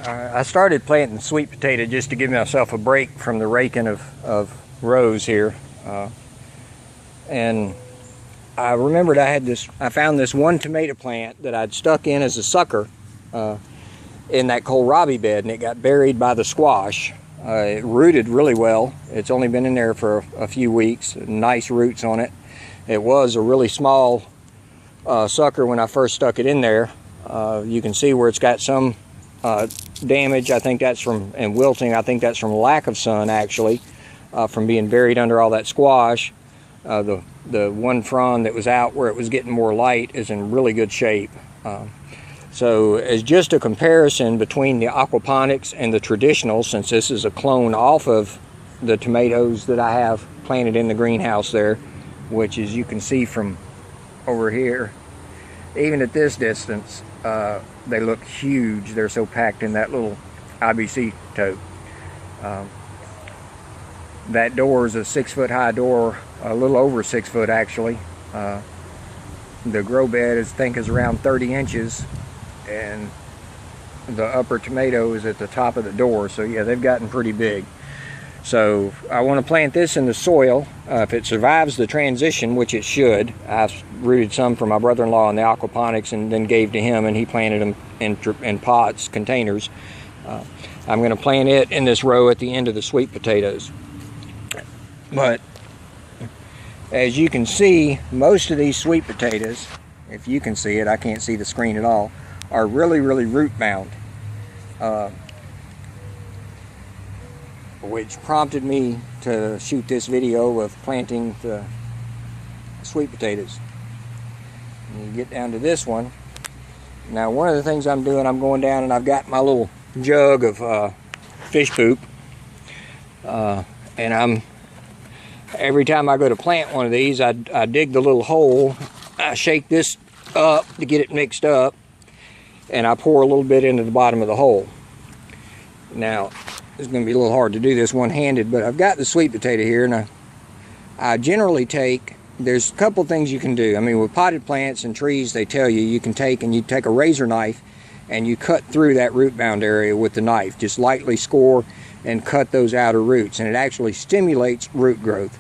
I started planting sweet potato just to give myself a break from the raking of rows here. And I remembered I found this one tomato plant that I'd stuck in as a sucker in that kohlrabi bed, and it got buried by the squash. It rooted really well. It's only been in there for a few weeks. Nice roots on it. It was a really small sucker when I first stuck it in there. You can see where it's got some damage. I think that's from, and wilting, I think that's from lack of sun, actually, from being buried under all that squash. The one frond that was out where it was getting more light is in really good shape. So as just a comparison between the aquaponics and the traditional, since this is a clone off of the tomatoes that I have planted in the greenhouse there, which as you can see from over here, even at this distance, they look huge. They're so packed in that little IBC tote. That door is a 6-foot high door, a little over 6 foot actually. The grow bed I think is around 30 inches, and the upper tomato is at the top of the door. So yeah, they've gotten pretty big. So I want to plant this in the soil. If it survives the transition, which it should, I've rooted some for my brother-in-law in the aquaponics and then gave to him, and he planted them in pots, containers. I'm going to plant it in this row at the end of the sweet potatoes. But as you can see, most of these sweet potatoes, if you can see it, I can't see the screen at all, are really root bound. Which prompted me to shoot this video of planting the sweet potatoes. And you get down to this one. Now, one of the things I'm doing, I'm going down and I've got my little jug of fish poop, and every time I go to plant one of these, I dig the little hole, I shake this up to get it mixed up, and I pour a little bit into the bottom of the hole. Now, it's going to be a little hard to do this one-handed, but I've got the sweet potato here, and I generally take, there's a couple things you can do. I mean, with potted plants and trees, they tell you can take a razor knife and you cut through that root bound area with the knife. Just lightly score and cut those outer roots, and it actually stimulates root growth.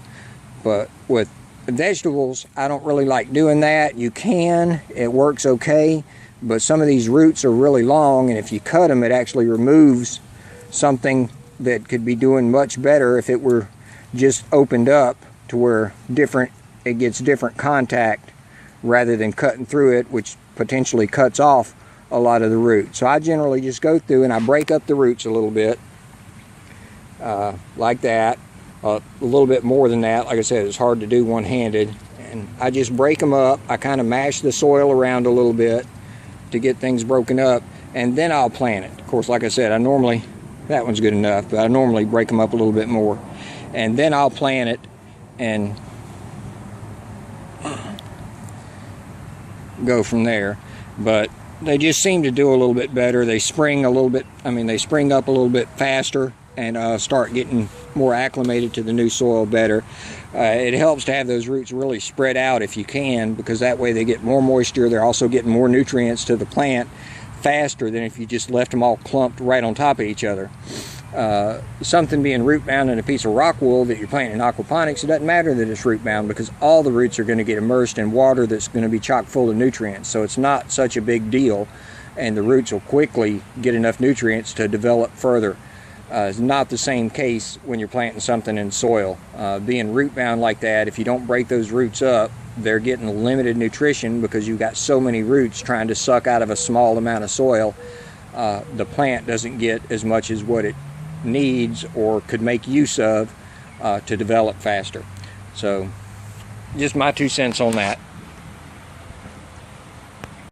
But with vegetables, I don't really like doing that. You can, it works okay, but some of these roots are really long, and if you cut them, it actually removes something that could be doing much better if it were just opened up to where it gets different contact rather than cutting through it, which potentially cuts off a lot of the roots. So I generally just go through and I break up the roots a little bit, like that, a little bit more than that. Like I said, it's hard to do one-handed, and I just break them up. I kind of mash the soil around a little bit to get things broken up, and then I'll plant it. Of course, like I said, that one's good enough, but I normally break them up a little bit more, and then I'll plant it and go from there. But they just seem to do a little bit better. They spring a little bit, they spring up a little bit faster and start getting more acclimated to the new soil better. It helps to have those roots really spread out if you can, because that way they get more moisture. They're also getting more nutrients to the plant faster than if you just left them all clumped right on top of each other. Something being root bound in a piece of rock wool that you're planting in aquaponics, it doesn't matter that it's root bound, because all the roots are going to get immersed in water that's going to be chock full of nutrients. So it's not such a big deal, and the roots will quickly get enough nutrients to develop further. It's not the same case when you're planting something in soil. Being root bound like that, if you don't break those roots up, they're getting limited nutrition because you've got so many roots trying to suck out of a small amount of soil. The plant doesn't get as much as what it needs or could make use of to develop faster. So just my 2 cents on that.